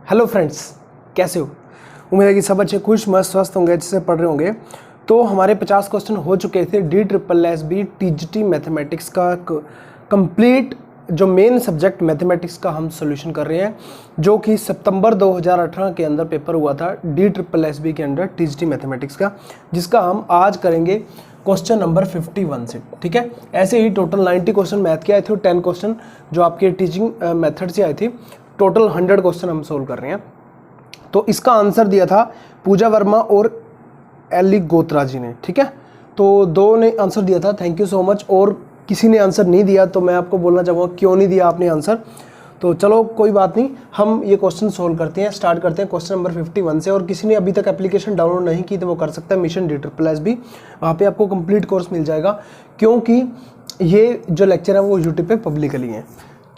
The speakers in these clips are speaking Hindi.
हेलो फ्रेंड्स, कैसे हो? उम्मीद है कि सब अच्छे खुश मस्त स्वस्थ होंगे, अच्छे से पढ़ रहे होंगे। तो हमारे 50 क्वेश्चन हो चुके थे DSSB TGT मैथमेटिक्स का कंप्लीट, जो मेन सब्जेक्ट मैथमेटिक्स का हम सॉल्यूशन कर रहे हैं, जो कि सितंबर 2018 के अंदर पेपर हुआ था DSSB के अंडर TGT मैथमेटिक्स का, जिसका हम आज करेंगे क्वेश्चन नंबर 51 से। ठीक है, ऐसे ही टोटल 90 क्वेश्चन मैथ के आए थे और 10 क्वेश्चन जो आपके टीचिंग मेथड से आए थे। टोटल 100 क्वेश्चन हम सोल्व कर रहे हैं। तो इसका आंसर दिया था पूजा वर्मा और एली गोत्रा जी ने। ठीक है, तो दो ने आंसर दिया था, थैंक यू सो मच। और किसी ने आंसर नहीं दिया तो मैं आपको बोलना चाहूँगा क्यों नहीं दिया आपने आंसर। तो चलो कोई बात नहीं, हम ये क्वेश्चन सोल्व करते हैं। स्टार्ट करते हैं क्वेश्चन नंबर 51 से। और किसी ने अभी तक एप्लीकेशन डाउनलोड नहीं की तो वो कर सकता है मिशन DSSB, वहाँ पे आपको कंप्लीट कोर्स मिल जाएगा, क्योंकि ये जो लेक्चर है वो यूट्यूब पे पब्लिकली है।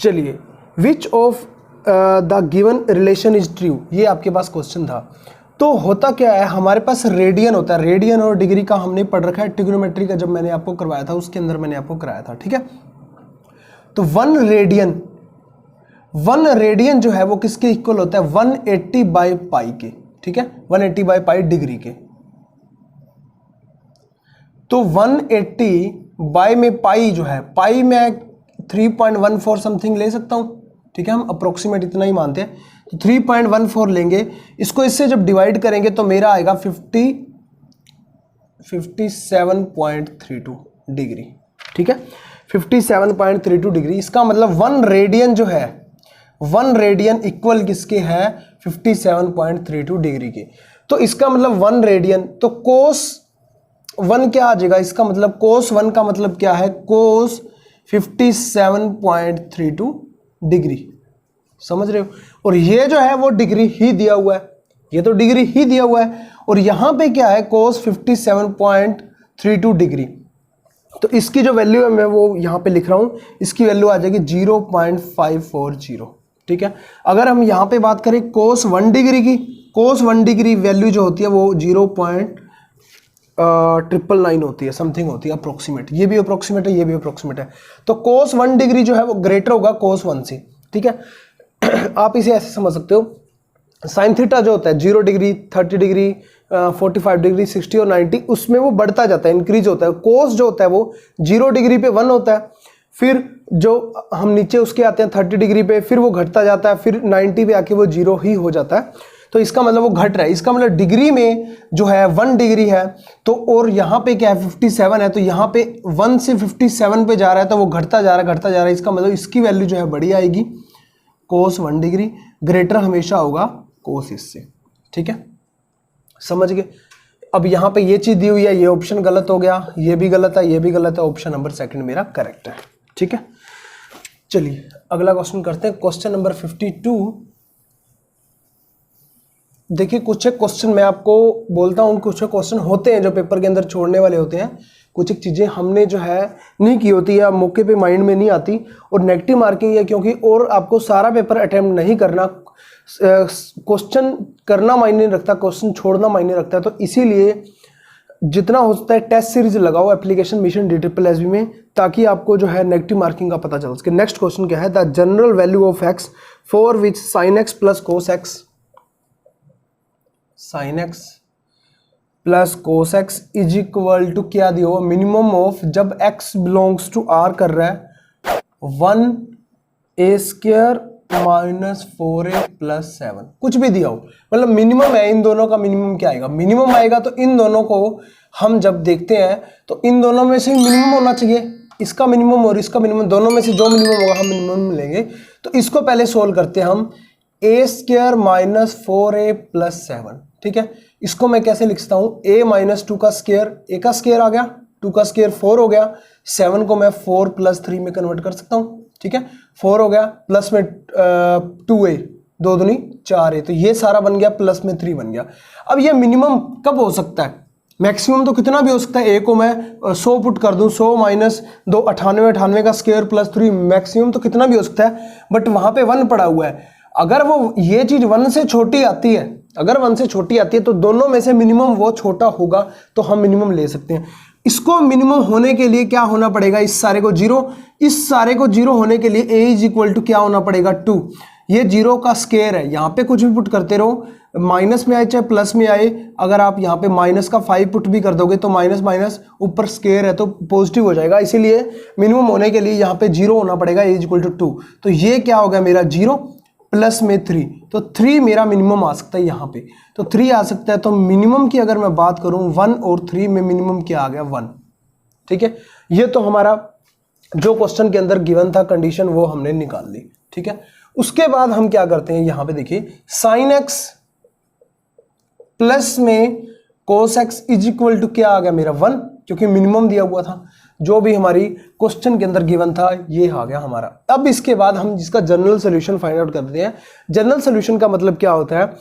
चलिए, which of the given relation is true, ये आपके पास क्वेश्चन था। तो होता क्या है, हमारे पास रेडियन होता है, रेडियन और डिग्री का हमने पढ़ रखा है ट्रिग्नोमेट्री का, जब मैंने आपको करवाया था उसके अंदर मैंने आपको कराया था। ठीक है, तो वन रेडियन जो है वो किसके इक्वल होता है, 180 बाई पाई के। ठीक है, 180 बाई पाई डिग्री के। तो 180 बाई में पाई जो है, पाई में 3.14 समथिंग ले सकता हूं। ठीक है, हम अप्रोक्सीमेट इतना ही मानते हैं, तो 3.14 लेंगे। इसको इससे जब डिवाइड करेंगे तो मेरा आएगा 57.32 डिग्री। ठीक है, 57.32 डिग्री। इसका मतलब 1 रेडियन जो है, 1 रेडियन इक्वल किसके है, 57.32 डिग्री के। तो इसका मतलब 1 रेडियन, तो कोस 1 क्या आ जाएगा, इसका मतलब कोस 1 का मतलब क्या है, कोस 57.32 डिग्री। समझ रहे हो? और ये जो है वो डिग्री ही दिया हुआ है, ये तो डिग्री ही दिया हुआ है। और यहां पे क्या है, कोस 57.32 डिग्री। तो इसकी जो वैल्यू है मैं वो यहां पे लिख रहा हूं, इसकी वैल्यू आ जाएगी 0.540। ठीक है, अगर हम यहां पे बात करें कोस 1 डिग्री की, कोस 1 डिग्री वैल्यू जो होती है वो 0.999 होती है, समथिंग होती है, अप्रोक्सीमेट। ये भी अप्रोक्सीमेट है, ये भी अप्रोक्सीमेट है। तो कोस 1 डिग्री जो है वो ग्रेटर होगा कोस 1 से। ठीक है, आप इसे ऐसे समझ सकते हो, साइन थीटा जो होता है 0 डिग्री, 30 डिग्री, 45 डिग्री, 60 और 90, उसमें वो बढ़ता जाता है, इंक्रीज होता है। कोस जो होता है वो 0 डिग्री पे 1 होता है, फिर जो हम नीचे उसके आते हैं 30 डिग्री पे, फिर वो घटता जाता है, फिर 90 पे आके वो 0 ही हो जाता है। तो इसका मतलब वो घट रहा है। इसका मतलब डिग्री में जो है 1 डिग्री है, तो और यहाँ पे क्या है 57 है, तो यहाँ पे 1 से 57 पे जा रहा है, तो वो घटता जा रहा है, घटता जा रहा है। इसका मतलब इसकी वैल्यू जो है बड़ी आएगी, कोस 1 डिग्री ग्रेटर हमेशा होगा कोस इससे। ठीक है, समझ गए? अब यहाँ पे ये चीज दी हुई है, ये ऑप्शन गलत हो गया, ये भी गलत है, ये भी गलत है, ऑप्शन नंबर 2 मेरा करेक्ट है। ठीक है, चलिए अगला क्वेश्चन करते हैं, क्वेश्चन नंबर 52। देखिए, कुछ एक क्वेश्चन मैं आपको बोलता हूँ, कुछ एक क्वेश्चन होते हैं जो पेपर के अंदर छोड़ने वाले होते हैं, कुछ एक चीज़ें हमने जो है नहीं की होती या मौके पे माइंड में नहीं आती, और नेगेटिव मार्किंग है, क्योंकि और आपको सारा पेपर अटेम्प्ट नहीं करना, क्वेश्चन करना मायने रखता, क्वेश्चन छोड़ना मायने रखता है। तो इसीलिए जितना हो सकता है टेस्ट सीरीज लगाओ एप्लीकेशन मिशन DSSB में, ताकि आपको जो है नेगेटिव मार्किंग का पता चल सके। नेक्स्ट क्वेश्चन क्या है, the general value of x for which sine x plus cos x, sine x plus cos x is equal to क्या दिया हुआ, मिनिमम ऑफ, जब x बिलोंग्स टू r कर रहा है, 1a² माइनस 4a प्लस 7, कुछ भी दिया हो, मतलब मिनिमम है। इन दोनों का मिनिमम क्या आएगा, मिनिमम आएगा। तो इन दोनों को हम जब देखते हैं तो इन दोनों में से मिनिमम होना चाहिए, इसका मिनिमम और इसका मिनिमम, दोनों में से जो मिनिमम होगा हम मिनिमम लेंगे। तो इसको पहले सोल्व करते हैं हम, a² माइनस 4a प्लस 7। ठीक है, इसको मैं कैसे लिखता हूं, a माइनस 2 का स्क्वायर, a का स्क्वायर आ गया, 2 का स्क्वायर 4 हो गया, 7 को मैं 4 प्लस 3 में कन्वर्ट कर सकता हूं। ठीक है, 4 हो गया, प्लस में 2a, 2 दूनी 4a, तो ये सारा बन गया, प्लस में 3 बन गया। अब ये मिनिमम कब हो सकता है, मैक्सिमम तो कितना भी हो सकता है। a को मैं 100 पुट कर दूं, 100 माइनस 2 98, 98 का स्क्वायर प्लस 3, मैक्सिमम तो कितना भी हो सकता है। बट वहां पे 1 पड़ा हुआ है, अगर वो ये चीज 1 से छोटी आती है, अगर 1 से छोटी आती है तो दोनों में से मिनिमम वो छोटा होगा, तो हम मिनिमम ले सकते हैं। इसको मिनिमम होने के लिए क्या होना पड़ेगा, इस सारे को 0, इस सारे को 0 होने के लिए a इज इक्वल टू क्या होना पड़ेगा, 2। ये 0 का स्क्वायर है, यहाँ पे कुछ भी पुट करते रहो, माइनस में आए चाहे प्लस में आए, अगर आप यहाँ पे माइनस का 5 पुट भी कर दोगे तो माइनस माइनस ऊपर स्क्वायर है तो पॉजिटिव हो जाएगा, इसीलिए मिनिमम होने के लिए यहाँ पे 0 होना पड़ेगा, a इक्वल टू 2। तो ये क्या हो गया मेरा 0 प्लस में 3, तो 3 मेरा मिनिमम आ सकता है यहाँ पे, तो 3 आ सकता है। तो मिनिमम की अगर मैं बात करूँ 1 और 3 में मिनिमम क्या आ गया 1, ठीक है। ये तो हमारा जो क्वेश्चन के अंदर गिवन था कंडीशन वो हमने निकाल ली, ठीक है। उसके बाद हम क्या करते हैं, यहां पे देखिए sin x प्लस में cos x is equal to क्या आ गया मेरा 1, क्योंकि मिनिमम दिया हुआ था, जो भी हमारी क्वेश्चन के अंदर गिवन था ये आ गया हमारा। अब इसके बाद हम जिसका जनरल सोल्यूशन फाइंड आउट करते हैं। जनरल सोल्यूशन का मतलब क्या होता है,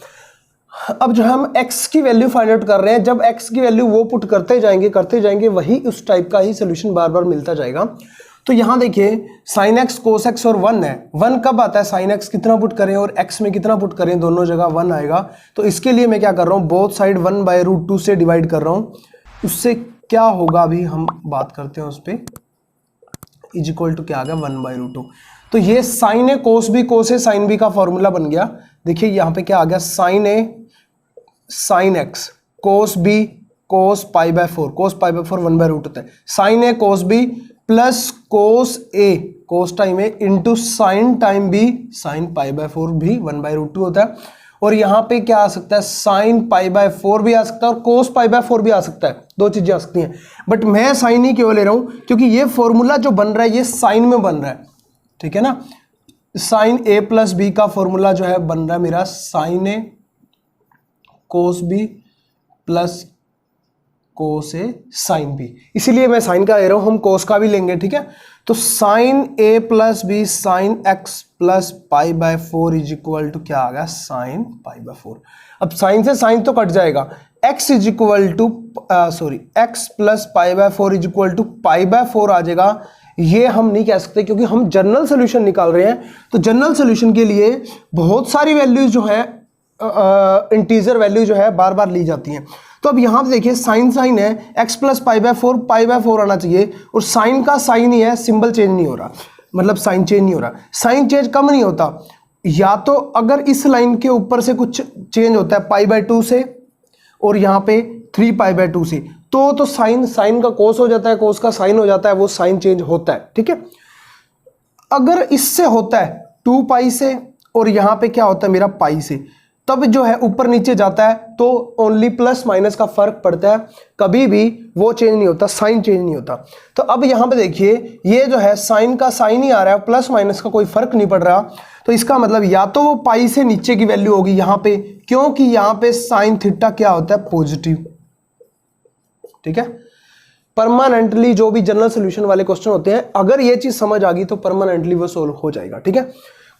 अब जो हम x की वैल्यू फाइंड आउट कर रहे हैं, जब x की वैल्यू वो पुट करते जाएंगे वही उस टाइप का ही सोल्यूशन बार बार मिलता जाएगा। तो यहां देखिए sin x cos x और 1 है, 1 कब आता है, sin x कितना पुट करें और x में कितना पुट करें, दोनों जगह 1 आएगा। तो इसके लिए मैं क्या कर रहा हूं, बोथ साइड 1/√2 से डिवाइड कर रहा हूं, उससे क्या होगा अभी हम बात करते हैं उस पर, इज इक्वल टू क्या आ गया 1/√2। तो ये sin a cos b cos a sin b का फॉर्मूला बन गया। देखिए यहाँ पे क्या आ गया, sin a sin x cos b cos π/4, cos π/4 1/√2 होता है, sin a cos b plus cos a cos time a into sine time b sin π/4 भी 1/√2 होता है। और यहाँ पे क्या आ सकता है, sin π/4 भी आ सकता है और cos π/4 भी आ सकता है, दो चीजें आ सकती हैं। बट मैं साइन ही क्यों ले रहा हूँ, क्योंकि ये फॉर्मूला जो बन रहा है ये साइन में बन रहा है, ठीक है ना। sin a प्लस b का फॉर्मूला जो है बन रहा है मेरा sin a cos b plus cos a sin b, इसीलिए मैं साइन का ले रहा हूं, हम cos का भी लेंगे, ठीक है। तो sin a plus b sin x plus π/4 is equal to क्या आ गया sin π/4। अब साइन से साइन तो कट जाएगा, x is equal to x plus π/4 is equal to π/4 आ जाएगा। ये हम नहीं कह सकते क्योंकि हम जनरल सोल्यूशन निकाल रहे हैं, तो जनरल सोल्यूशन के लिए बहुत सारी वैल्यूज जो है इंटीजर वैल्यू जो है बार बार ली जाती हैं। तो अब यहाँ पे देखिए साइन साइन है, x प्लस π/4 आना चाहिए, और साइन का साइन ही है, सिंबल चेंज नहीं हो रहा, मतलब साइन चेंज नहीं हो रहा। साइन चेंज कम नहीं होता, या तो अगर इस लाइन के ऊपर से कुछ चेंज होता है π/2 से और यहाँ पे 3π/2 से, तो साइन का कोस हो जाता है, कोस का साइन हो जाता है, वो साइन चेंज होता है, ठीक है। अगर इससे होता है 2π से और यहाँ पे क्या होता है मेरा पाई से, तब जो है ऊपर नीचे जाता है तो ओनली प्लस माइनस का फर्क पड़ता है, कभी भी वो चेंज नहीं होता, साइन चेंज नहीं होता। तो अब यहाँ पे देखिए ये जो है साइन का साइन ही आ रहा है, प्लस माइनस का कोई फर्क नहीं पड़ रहा, तो इसका मतलब या तो वो पाई से नीचे की वैल्यू होगी यहाँ पे, क्योंकि यहाँ पे साइन थीटा क्या होता है पॉजिटिव, ठीक है। परमानेंटली जो भी जनरल सोल्यूशन वाले क्वेश्चन होते हैं, अगर ये चीज समझ आ गई तो परमानेंटली वो सोल्व हो जाएगा, ठीक है।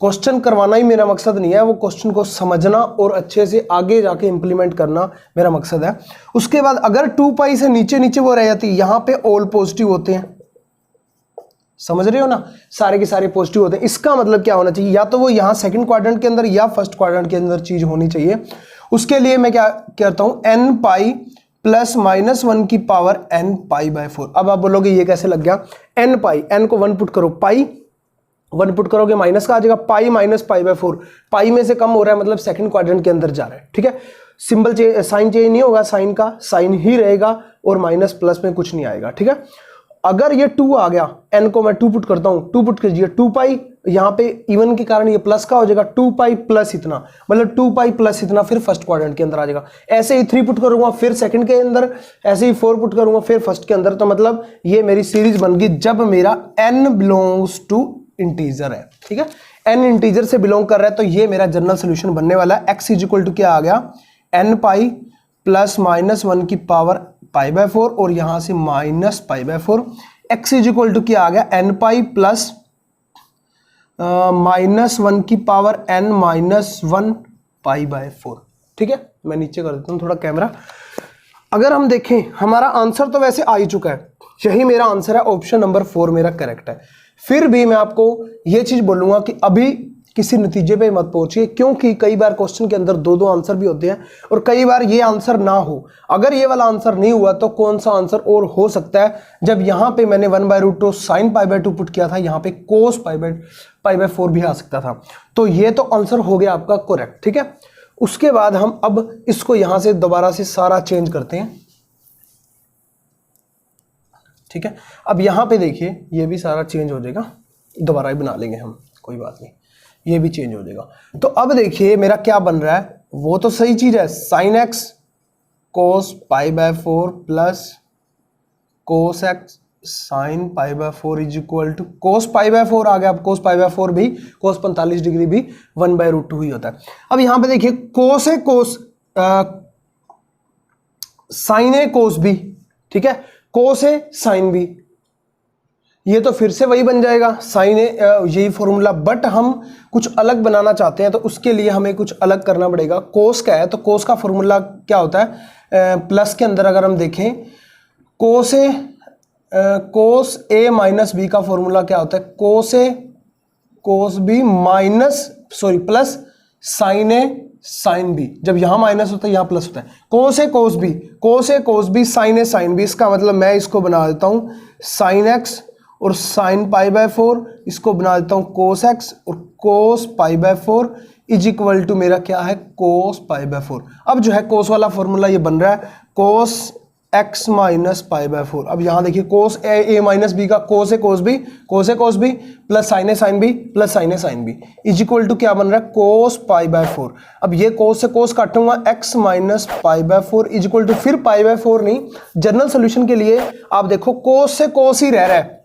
क्वेश्चन करवाना ही मेरा मकसद नहीं है, वो क्वेश्चन को समझना और अच्छे से आगे जाके इंप्लीमेंट करना मेरा मकसद है। उसके बाद अगर 2π से नीचे नीचे वो रह जाती है, यहाँ पे ऑल पॉजिटिव होते हैं, समझ रहे हो ना, सारे के सारे पॉजिटिव होते हैं। इसका मतलब क्या होना चाहिए, या तो वो यहाँ सेकंड क्वाड्रेंट के अंदर या फर्स्ट क्वाड्रेंट के अंदर चीज होनी चाहिए। उसके लिए मैं क्या करता हूँ, nπ प्लस -1 की पावर nπ/4। अब आप बोलोगे ये कैसे लग गया, nπ, n को 1 पुट करो, पाई 1 पुट करोगे माइनस का आ जाएगा, पाई माइनस π/4, पाई में से कम हो रहा है मतलब सेकंड क्वाड्रेंट के अंदर जा रहा है, ठीक है। सिंबल साइन चेंज नहीं होगा, साइन का साइन ही रहेगा और माइनस प्लस में कुछ नहीं आएगा, ठीक है। अगर ये 2 आ गया, n को मैं 2 पुट करता हूं, 2 पुट कीजिए, 2π यहाँ पे इवन के कारण ये प्लस का हो जाएगा, 2π प्लस इतना, मतलब 2π प्लस इतना फिर फर्स्ट क्वाड्रेंट के अंदर आ जाएगा। ऐसे ही 3 पुट करूंगा फिर सेकंड के अंदर, ऐसे ही 4 पुट करूंगा फिर फर्स्ट के अंदर। तो मतलब ये मेरी सीरीज बन गई जब मेरा n बिलोंग्स टू इंटीजर है, ठीक है। n इंटीजर से बिलोंग कर रहा है, तो ये मेरा जनरल सोल्यूशन बनने वाला है। x इज इक्वल टू क्या आ गया, nπ प्लस -1 की पावर π/4 और यहां से minus π/4। x is equal to क्या आ गया, nπ प्लस -1 की पावर n-1 π/4, ठीक है। मैं नीचे कर देता हूं थोड़ा कैमरा। अगर हम देखें हमारा आंसर तो वैसे आ ही चुका है, यही मेरा आंसर है, ऑप्शन नंबर 4 मेरा करेक्ट है। फिर भी मैं आपको ये चीज बोलूंगा कि अभी किसी नतीजे पे मत पहुंचिए, क्योंकि कई बार क्वेश्चन के अंदर दो दो आंसर भी होते हैं और कई बार ये आंसर ना हो। अगर ये वाला आंसर नहीं हुआ तो कौन सा आंसर और हो सकता है? जब यहाँ पे मैंने 1/√2 sin π/2 पुट किया था, यहाँ पे cos π/4 भी आ सकता था। तो ये तो आंसर हो गया आपका करेक्ट, ठीक है। उसके बाद हम अब इसको यहां से दोबारा से सारा चेंज करते हैं, ठीक है। अब यहां पे देखिए ये भी सारा चेंज हो जाएगा, दोबारा ही बना लेंगे हम, कोई बात नहीं, ये भी चेंज हो जाएगा। तो अब देखिए मेरा क्या बन रहा है, वो तो सही चीज है, sin x cos π/4 plus cos x sin π/4 is equal to cos π/4 आ गया। अब cos π/4 भी cos 45 डिग्री भी 1/√2 ही होता है। अब यहां पे देखिए cos a cos sin a cos b, ठीक है, cos a sin b, ये तो फिर से वही बन जाएगा sin a, यही फॉर्मूला, बट हम कुछ अलग बनाना चाहते हैं तो उसके लिए हमें कुछ अलग करना पड़ेगा। cos का है तो cos का फॉर्मूला क्या होता है, प्लस के अंदर अगर हम देखें cos a माइनस बी का फॉर्मूला क्या होता है, cos b minus plus sin a sin b। जब यहां माइनस होता है यहां प्लस होता है। cos a cos b sin a sin b, इसका मतलब मैं इसको बना देता हूं sin x और sin π/4, इसको बना देता हूं cos x और cos π/4 इज इक्वल टू मेरा क्या है cos π/4। अब जो है cos वाला फॉर्मूला ये बन रहा है cos x माइनस π/4। अब यहां देखिए cos a माइनस b का cos a cos b plus sin a sin b plus sin a sin b is equal to क्या बन रहा है cos π/4। अब ये cos से cos काटूंगा, x minus π/4 is equal to फिर π/4 नहीं, जनरल सोल्यूशन के लिए आप देखो cos से cos ही रह रहा है,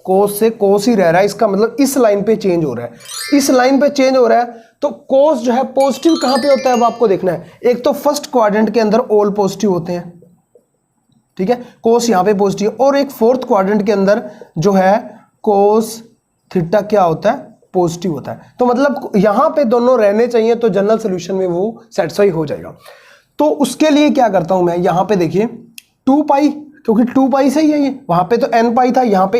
cos से cos ही रह रहा है, इसका मतलब इस लाइन पे चेंज हो रहा है, इस लाइन पे चेंज हो रहा है। तो cos जो है पॉजिटिव कहां पे होता है अब आपको देखना है, एक तो फर्स्ट क्वाड्रेंट के अंदर ऑल पॉजिटिव होते हैं, ठीक है, cos यहां पे पॉजिटिव, और एक फोर्थ क्वाड्रेंट के अंदर जो है cos थीटा क्या होता है पॉजिटिव होता है। तो मतलब यहां पे दोनों रहने चाहिए तो जनरल सोल्यूशन में वो सेटिस्फाई हो जाएगा। तो उसके लिए क्या करता हूं मैं, यहां पे देखिए 2 पाई, क्योंकि 2 पाई से ही है ये, वहां पे तो n पाई था, यहाँ पे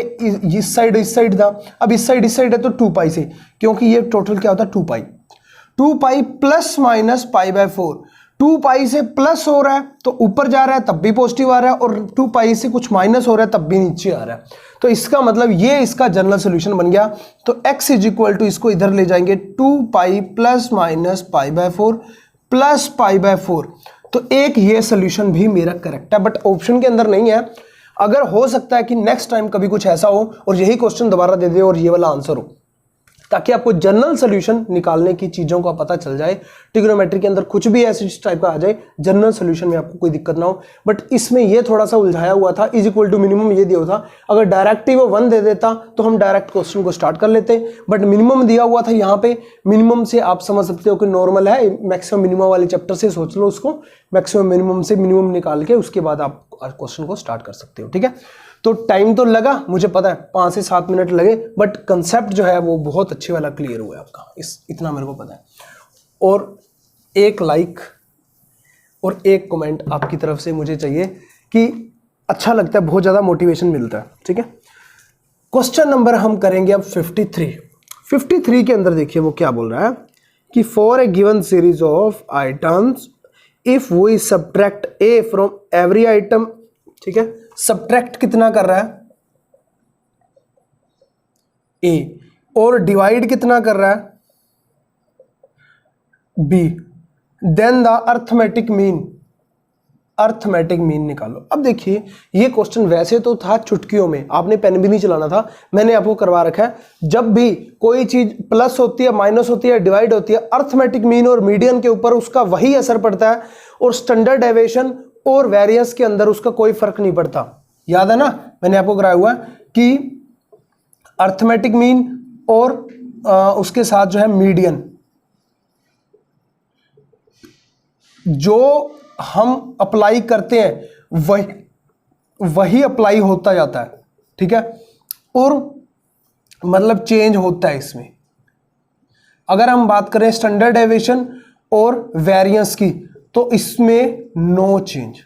इस साइड था, अब इस साइड है तो 2 पाई से, क्योंकि ये टोटल क्या होता है 2 पाई प्लस माइनस π/4। 2 पाई से प्लस हो रहा है तो ऊपर जा रहा है तब भी पॉजिटिव आ रहा है, और 2 पाई से कुछ माइनस हो रहा है तब भी नीचे आ रहा है। तो इसका मतलब ये इसका जनरल सोल्यूशन बन गया। तो x इज इक्वल टू, इसको इधर ले जाएंगे 2 पाई प्लस माइनस π/4 प्लस π/4। तो एक ये सोल्यूशन भी मेरा करेक्ट है, बट ऑप्शन के अंदर नहीं है। अगर हो सकता है कि नेक्स्ट टाइम कभी कुछ ऐसा हो और यही क्वेश्चन दोबारा दे दे और ये वाला आंसर हो, ताकि आपको जनरल सोल्यूशन निकालने की चीजों का पता चल जाए। ट्रिग्नोमेट्री के अंदर कुछ भी ऐसे टाइप का आ जाए, जनरल सोल्यूशन में आपको कोई दिक्कत ना हो। बट इसमें ये थोड़ा सा उलझाया हुआ था, इज इक्वल टू मिनिमम ये दिया हुआ था। अगर डायरेक्ट ही वो 1 दे देता तो हम डायरेक्ट क्वेश्चन को स्टार्ट कर लेते, बट मिनिमम दिया हुआ था यहाँ पे। मिनिमम से आप समझ सकते हो कि नॉर्मल है, मैक्सिमम मिनिमम वाले चैप्टर से सोच लो उसको, मैक्सिमम मिनिमम से मिनिमम निकाल के उसके बाद आप क्वेश्चन को स्टार्ट कर सकते हो, ठीक है। तो टाइम तो लगा, मुझे पता है 5 से 7 मिनट लगे, बट कंसेप्ट जो है वो बहुत अच्छे वाला क्लियर हुआ है आपका, इतना मेरे को पता है। और एक लाइक और एक कमेंट आपकी तरफ से मुझे चाहिए, कि अच्छा लगता है, बहुत ज़्यादा मोटिवेशन मिलता है, ठीक है। क्वेश्चन नंबर हम करेंगे अब 53 के अंदर देखिए वो क्या बोल रहा है कि for a given series of items if we subtract a from every item, ठीक है, सब्ट्रैक्ट कितना कर रहा है ए, और डिवाइड कितना कर रहा है b, then the arithmetic mean निकालो। अब देखिए ये क्वेश्चन वैसे तो था चुटकियों में, आपने पेन भी नहीं चलाना था, मैंने आपको करवा रखा है। जब भी कोई चीज प्लस होती है, माइनस होती है, डिवाइड होती है, अर्थमेटिक मीन और मीडियन के ऊपर उसका वही असर पड़ता है, और स्टैंडर्ड डेविएशन और वेरिएंस के अंदर उसका कोई फर्क नहीं पड़ता। याद है ना, मैंने आपको कराया हुआ कि अर्थमेटिक मीन और उसके साथ जो है मीडियन, जो हम अप्लाई करते हैं वही अप्लाई होता जाता है, ठीक है, और मतलब चेंज होता है इसमें। अगर हम बात करें स्टैंडर्ड डेविएशन और वेरिएंस की, तो इसमें नो चेंज,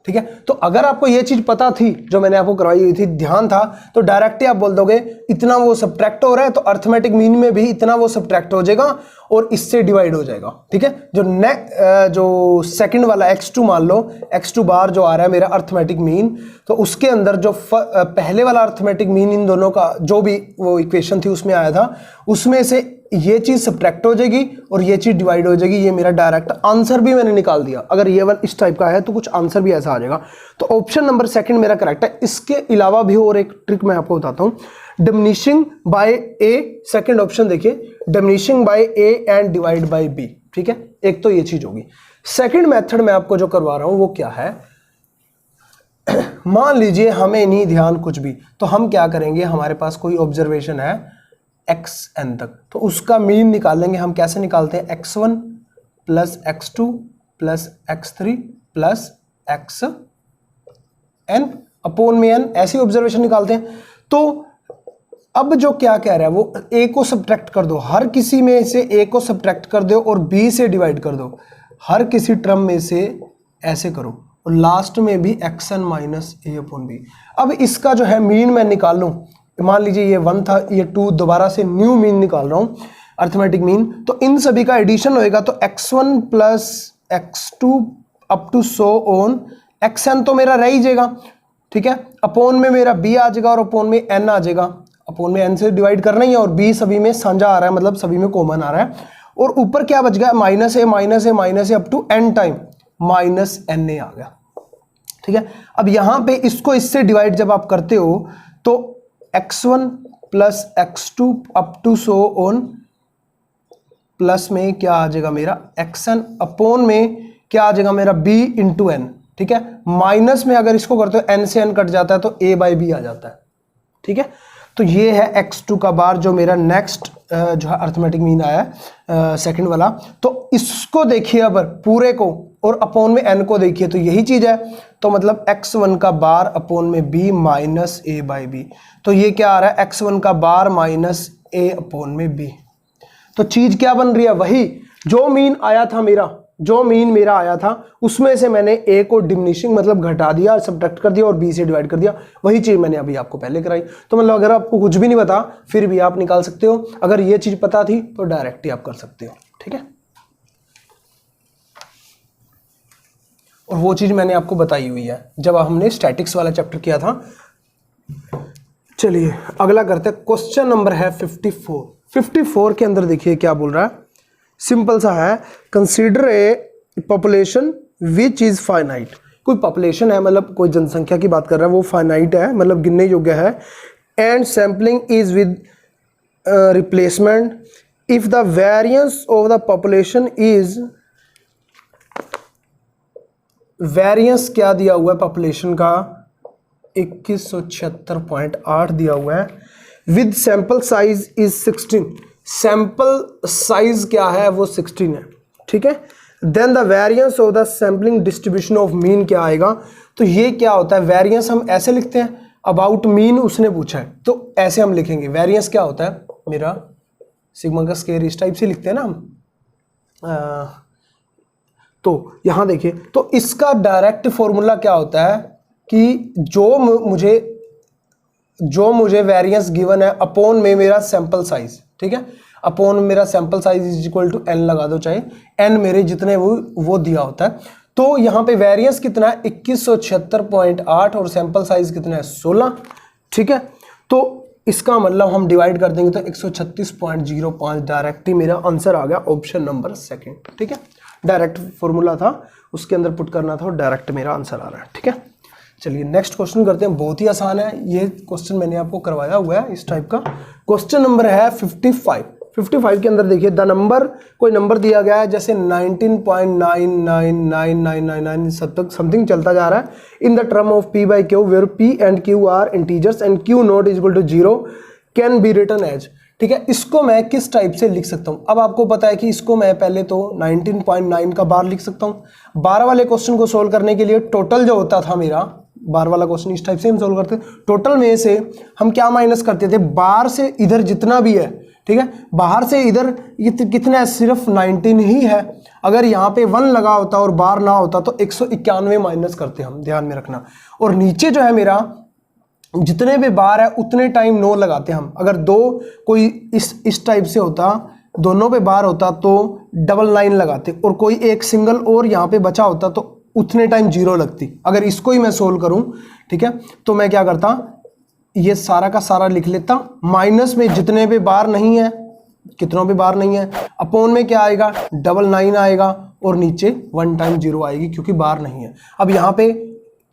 ठीक है। तो अगर आपको ये चीज पता थी जो मैंने आपको करवाई हुई थी, ध्यान था, तो डायरेक्टली आप बोल दोगे इतना वो सब्ट्रैक्ट हो रहा है तो अर्थमेटिक मीन में भी इतना वो सब्ट्रैक्ट हो जाएगा और इससे डिवाइड हो जाएगा। ठीक है। जो सेकंड वाला x2 मान लो, x2 बार जो आ रहा है मेरा अर्थमेटिक मीन, तो उसके अंदर जो पहले वाला अर्थमेटिक मीन इन दोनों का जो भी वो इक्वेशन थी उसमें आया था, उसमें से ये चीज सब्ट्रैक्ट हो जाएगी और ये चीज डिवाइड हो जाएगी। ये मेरा डायरेक्ट आंसर भी मैंने निकाल दिया। अगर ये वाला इस टाइप का है तो कुछ आंसर भी ऐसा आ जाएगा। तो ऑप्शन नंबर सेकंड मेरा करेक्ट है। इसके अलावा भी और एक ट्रिक मैं आपको बताता हूँ, diminishing by a, second option देखिए, diminishing by a and divide by b. ठीक है, एक तो ये चीज होगी। सेकंड मेथड में आपको जो करवा रहा हूं वो क्या है, मान लीजिए हमें नहीं ध्यान कुछ भी, तो हम क्या करेंगे, हमारे पास कोई ऑब्जर्वेशन है xn तक, तो उसका मीन निकालेंगे। हम कैसे निकालते हैं, x1 plus x2 plus x3 plus xn upon में n, ऐसी ऑब्जर्वेशन निकालते हैं। तो अब जो क्या कह रहा है वो a को सब्ट्रैक्ट कर दो, हर किसी में से a को सब्ट्रैक्ट कर दो और b से डिवाइड कर दो, हर किसी टर्म में से ऐसे करो और लास्ट में भी xn minus a upon b। अब इसका जो है मीन मैं निकाल लूँ, मान लीजिए ये 1 था, ये 2, दोबारा से न्यू मीन निकाल रहा हूँ, अर्थमेटिक मीन। तो इन सभी का एडिशन होएगा, तो x1 plus x2 up to so on, xn तो मेरा रह ही जाएगा। ठीक है, अपॉन में मेरा b आ जाएगा और अपॉन में n आ जाएगा। अपॉन में n से डिवाइड करना ही है और b सभी में साझा आ रहा है, मतलब सभी में कॉमन आ रहा है। और ऊपर क्या बच गया, minus a minus a minus a up to n time minus n a आ गया। ठीक है, अब यहां पे इसको इससे डिवाइड जब आप करते हो तो x1 plus x2 up to so on, plus में क्या आ जाएगा मेरा xn, अपॉन में क्या आ जाएगा मेरा b इंटू एन। ठीक है, माइनस में अगर इसको करते हो n से n कट जाता है तो a बाई बी आ जाता है। ठीक है, तो ये है x2 का बार जो मेरा नेक्स्ट जो है अर्थमेटिक मीन आया है सेकंड वाला। तो इसको देखिए अब पूरे को और अपॉन में n को देखिए, तो यही चीज है। तो मतलब x1 का बार अपॉन में b minus a by b, तो ये क्या आ रहा है, x1 का बार माइनस a अपॉन में b। तो चीज क्या बन रही है, वही जो मीन आया था मेरा, जो मीन मेरा आया था उसमें से मैंने a को डिमिनिशिंग मतलब घटा दिया, सब्ट्रैक्ट कर दिया और b से डिवाइड कर दिया। वही चीज मैंने अभी आपको पहले कराई। तो मतलब अगर आपको कुछ भी नहीं पता फिर भी आप निकाल सकते हो, अगर ये चीज पता थी तो डायरेक्ट ही आप कर सकते हो। ठीक है, और वो चीज मैंने आपको बताई हुई है जब हमने स्टैटिक्स वाला चैप्टर किया था। चलिए अगला करते हैं, क्वेश्चन नंबर है 54। 54 के अंदर देखिए क्या बोल रहा है, सिंपल सा है, consider a population which is finite. कोई पॉपुलेशन है, मतलब कोई जनसंख्या की बात कर रहा है, वो फाइनाइट है मतलब गिनने योग्य है, and sampling is with replacement if the variance of the population is, variance क्या दिया हुआ है पॉपुलेशन का 2176.8 दिया हुआ है, with sample size is 16, sample size क्या है वो 16 है। ठीक है, then the variance of the sampling distribution of mean क्या आएगा। तो ये क्या होता है, वेरिएंस हम ऐसे लिखते हैं, अबाउट मीन उसने पूछा है तो ऐसे हम लिखेंगे। वेरिएंस क्या होता है मेरा, सिग्मा का स्क्वायर इस टाइप से लिखते हैं ना हम। तो यहां देखिए, तो इसका डायरेक्ट फॉर्मूला क्या होता है कि जो मुझे वेरिएंस गिवन है अपॉन में मेरा सैंपल साइज। ठीक है, अपॉन मेरा sample size is equal to n लगा दो, चाहे n मेरे जितने वो दिया होता है। तो यहाँ पे वेरिएंस कितना है 2176.8 और सैंपल साइज कितना है 16। ठीक है, तो इसका मतलब हम डिवाइड कर देंगे तो 136.05 डायरेक्ट ही मेरा आंसर आ गया, ऑप्शन नंबर सेकंड। ठीक है, डायरेक्ट फॉर्मूला था उसके अंदर पुट करना था और डायरेक्ट मेरा आंसर आ रहा है। ठीक है, चलिए नेक्स्ट क्वेश्चन करते हैं, बहुत ही आसान है ये क्वेश्चन, मैंने आपको करवाया हुआ है इस टाइप का। क्वेश्चन नंबर है 55। 55 के अंदर देखिए, द नंबर, कोई नंबर दिया गया है जैसे 19.999999 सब तक समथिंग चलता जा रहा है, in the term of p by q where p and q are integers and q not is equal to 0 can be written as. ठीक है, इसको मैं किस टाइप से लिख सकता हूं। अब आपको पता है कि इसको मैं पहले तो 19.9 का बार लिख सकता हूं। 12 वाले क्वेश्चन को सोल्व करने के लिए टोटल जो होता था मेरा, 12 वाला क्वेश्चन इस टाइप से हम सोल्व करते, टोटल में से हम क्या माइनस करते थे, बार से इधर जितना भी है ठीक है, बाहर से इधर ये कितना है, सिर्फ 19 ही है। अगर यहाँ पे 1 लगा होता और बार ना होता तो 191 माइनस करते हम, ध्यान में रखना। और नीचे जो है मेरा जितने भी बार है उतने टाइम 9 लगाते हम। अगर दो कोई इस टाइप से होता, दोनों पे बार होता तो 99 लगाते, और कोई एक सिंगल और यहाँ पे बचा होता तो उतने टाइम 0 लगती। अगर इसको ही मैं सोल्व करूं, ठीक है, तो मैं क्या करता, ये सारा का सारा लिख लेता, माइनस में जितने पे बार नहीं है, कितनों पे बार नहीं है, अपोन में क्या आएगा 99 आएगा, और नीचे 1 टाइम 0 आएगी क्योंकि बार नहीं है। अब यहाँ पे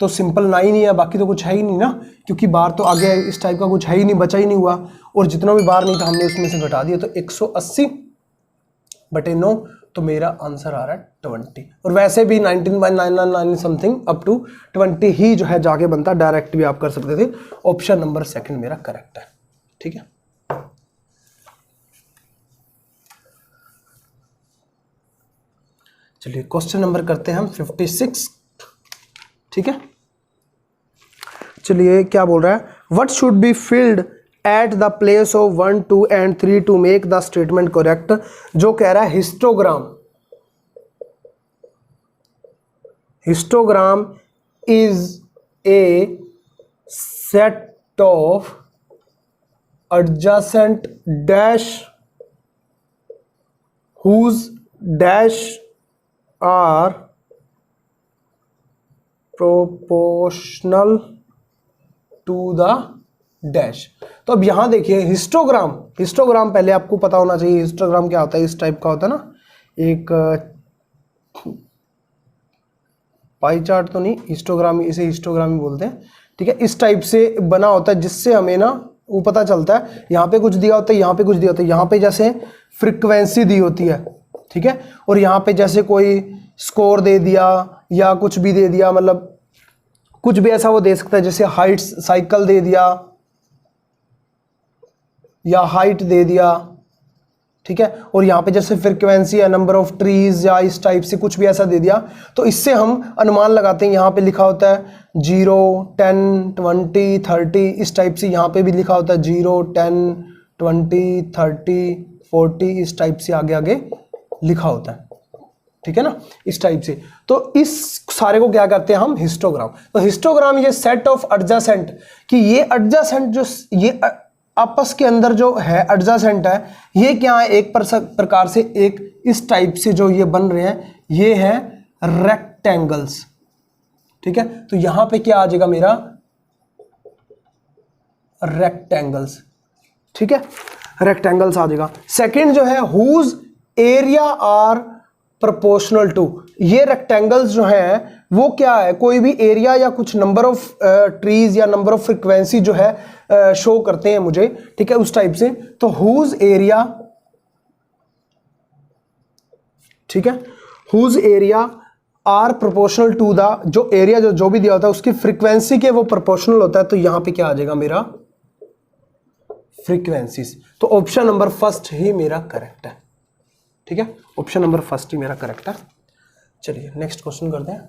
तो सिंपल 9 ही है, बाकी तो कुछ है ही नहीं ना, क्योंकि बार तो आगे इस टाइप का कुछ है ही नहीं, बचा ही नहीं हुआ, और जितना भी बार नहीं था हमने उसमें से घटा दिया, तो 180/9, तो मेरा आंसर आ रहा है 20। और वैसे भी 19/999 समथिंग अप टू 20 ही जो है जाके बनता, डायरेक्ट भी आप कर सकते थे। ऑप्शन नंबर 2 मेरा करेक्ट है, ठीक है। चलिए क्वेश्चन नंबर करते हैं हम 56, ठीक है। चलिए क्या बोल रहा है, what should be filled at the place of 1, 2 and 3 to make the statement correct. जो कह रहा है histogram, histogram is a set of adjacent dash whose dash are proportional to the dash। तो अब यहां देखिए हिस्टोग्राम, हिस्टोग्राम पहले आपको पता होना चाहिए हिस्टोग्राम क्या होता है। इस टाइप का होता है ना, एक पाई चार्ट तो नहीं, हिस्टोग्राम, इसे हिस्टोग्राम ही बोलते हैं, ठीक है। इस टाइप से बना होता है जिससे हमें ना वो पता चलता है, यहाँ पे कुछ दिया होता है, यहाँ पे कुछ दिया होता है, यहाँ पे जैसे फ्रीक्वेंसी दी होती है, ठीक है, और यहाँ पे जैसे कोई स्कोर दे दिया या कुछ भी दे दिया, मतलब कुछ भी ऐसा वो दे सकता है, जैसे हाइट साइकिल दे दिया या हाइट दे दिया, ठीक है, और यहाँ पे जैसे फ्रीक्वेंसी या नंबर ऑफ ट्रीज या इस टाइप से कुछ भी ऐसा दे दिया, तो इससे हम अनुमान लगाते हैं। यहाँ पे लिखा होता है 0, 10, 20, 30, इस टाइप से यहाँ पे भी लिखा होता है 0, 10, 20, 30, 40, इस टाइप से आगे आगे लिखा होता है, ठीक है ना, इस टाइप से। तो इस सारे को क्या करते हैं हम, हिस्टोग्राम। तो हिस्टोग्राम ये सेट ऑफ एडजेसेंट, कि ये एडजेसेंट जो ये आपस के अंदर जो है एडजेसेंट है, ये क्या है, एक प्रकार से एक इस टाइप से जो ये बन रहे हैं, ये है रेक्टेंगल्स, ठीक है। तो यहां पे क्या आ जाएगा मेरा, रेक्टेंगल्स, ठीक है, रेक्टेंगल्स आ जाएगा। सेकंड जो है whose area are proportional to, ये रेक्टेंगल्स जो है वो क्या है, कोई भी एरिया या कुछ नंबर ऑफ ट्रीज या नंबर ऑफ फ्रीक्वेंसी जो है शो करते हैं मुझे, ठीक है, उस टाइप से। तो हुज एरिया, ठीक है, whose area are proportional to the, जो एरिया जो भी दिया होता है उसकी फ्रीक्वेंसी के वो प्रोपोर्शनल होता है, तो यहां पे क्या आ जाएगा मेरा, फ्रीक्वेंसीज। तो ऑप्शन नंबर 1 ही मेरा करेक्ट है, ठीक है, ऑप्शन नंबर 1 ही मेरा करेक्ट है। चलिए नेक्स्ट क्वेश्चन करते हैं।